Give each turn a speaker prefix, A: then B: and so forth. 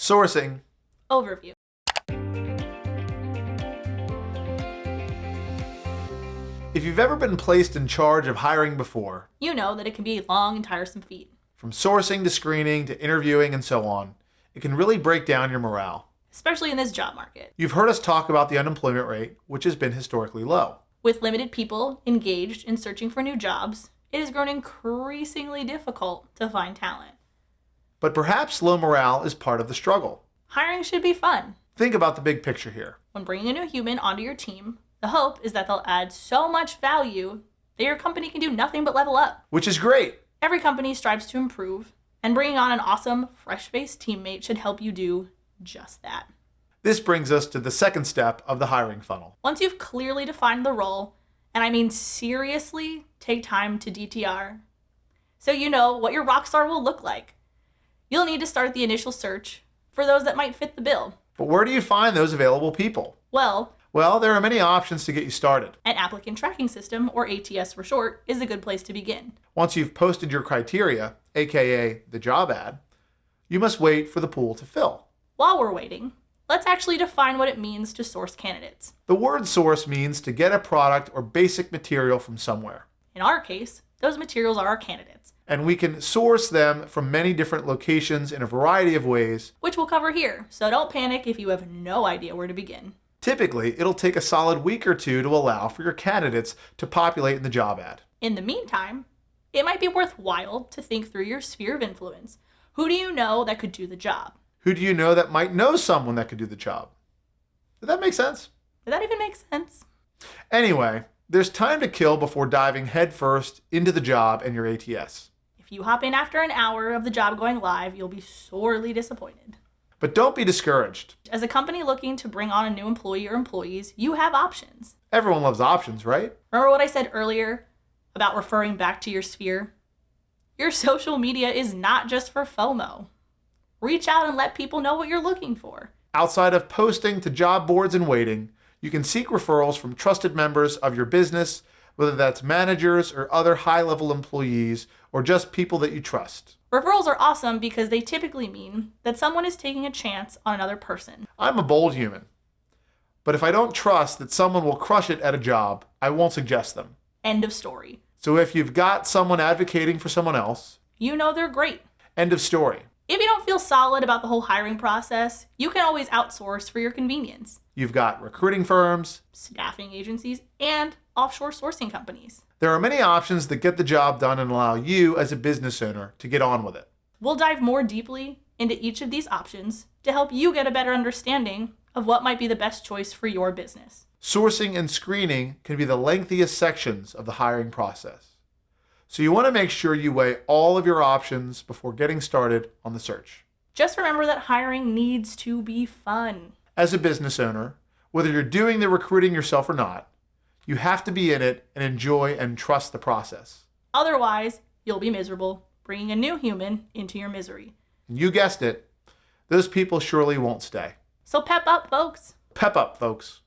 A: Sourcing.
B: Overview.
A: If you've ever been placed in charge of hiring before,
B: You know that it can be a long and tiresome feat,
A: from sourcing to screening to interviewing and so on, it can really break down your morale.
B: especially in this job market.
A: You've heard us talk about the unemployment rate, which has been historically low.
B: With limited people engaged in searching for new jobs, it has grown increasingly difficult to find talent.
A: But perhaps low morale is part of the struggle.
B: Hiring should be fun.
A: Think about the big picture here.
B: When bringing a new human onto your team, the hope is that they'll add so much value that your company can do nothing but level up.
A: Which is great.
B: Every company strives to improve, and bringing on an awesome, fresh-faced teammate should help you do just that.
A: This brings us to the second step of the hiring funnel.
B: Once you've clearly defined the role, and I mean seriously, take time to DTR, so you know what your rockstar will look like. You'll need to start the initial search for those that might fit the bill.
A: But where do you find those available people?
B: Well,
A: Well, there are many options to get you started.
B: an applicant tracking system, or ATS for short, is a good place to begin.
A: Once you've posted your criteria, aka the job ad, you must wait for the pool to fill.
B: While we're waiting, let's actually define what it means to source candidates.
A: The word source means to get a product or basic material from somewhere.
B: In our case, those materials are our candidates,
A: And we can source them from many different locations in a variety of ways.
B: which we'll cover here, so don't panic if you have no idea where to begin.
A: Typically, it'll take a solid week or two to allow for your candidates to populate in the job ad.
B: In the meantime, it might be worthwhile to think through your sphere of influence. Who do you know that could do the job?
A: Who do you know that might know someone that could do the job? Did that make sense?
B: Did that even make sense?
A: Anyway, there's time to kill before diving headfirst into the job and your ATS.
B: If you hop in after an hour of the job going live, you'll be sorely disappointed.
A: But don't be discouraged.
B: As a company looking to bring on a new employee or employees, you have options.
A: Everyone loves options, right?
B: Remember what I said earlier about referring back to your sphere? Your social media is not just for FOMO. Reach out and let people know what you're looking for.
A: Outside of posting to job boards and waiting, you can seek referrals from trusted members of your business, whether that's managers or other high-level employees, or just people that you trust.
B: Referrals are awesome because they typically mean that someone is taking a chance on another person.
A: I'm a bold human, but if I don't trust that someone will crush it at a job, I won't suggest them.
B: End of story.
A: So if you've got someone advocating for someone else,
B: You know they're great.
A: end of story.
B: If you don't feel solid about the whole hiring process, you can always outsource for your convenience.
A: You've got recruiting firms.
B: Staffing agencies and offshore sourcing companies.
A: There are many options that get the job done and allow you as a business owner to get on with it.
B: We'll dive more deeply into each of these options to help you get a better understanding of what might be the best choice for your business.
A: Sourcing and screening can be the lengthiest sections of the hiring process. So you want to make sure you weigh all of your options before getting started on the search.
B: Just remember that hiring needs to be fun.
A: As a business owner, whether you're doing the recruiting yourself or not, you have to be in it and enjoy and trust the process.
B: Otherwise, you'll be miserable, bringing a new human into your misery.
A: And you guessed it, those people surely won't stay.
B: So pep up, folks.
A: Pep up, folks.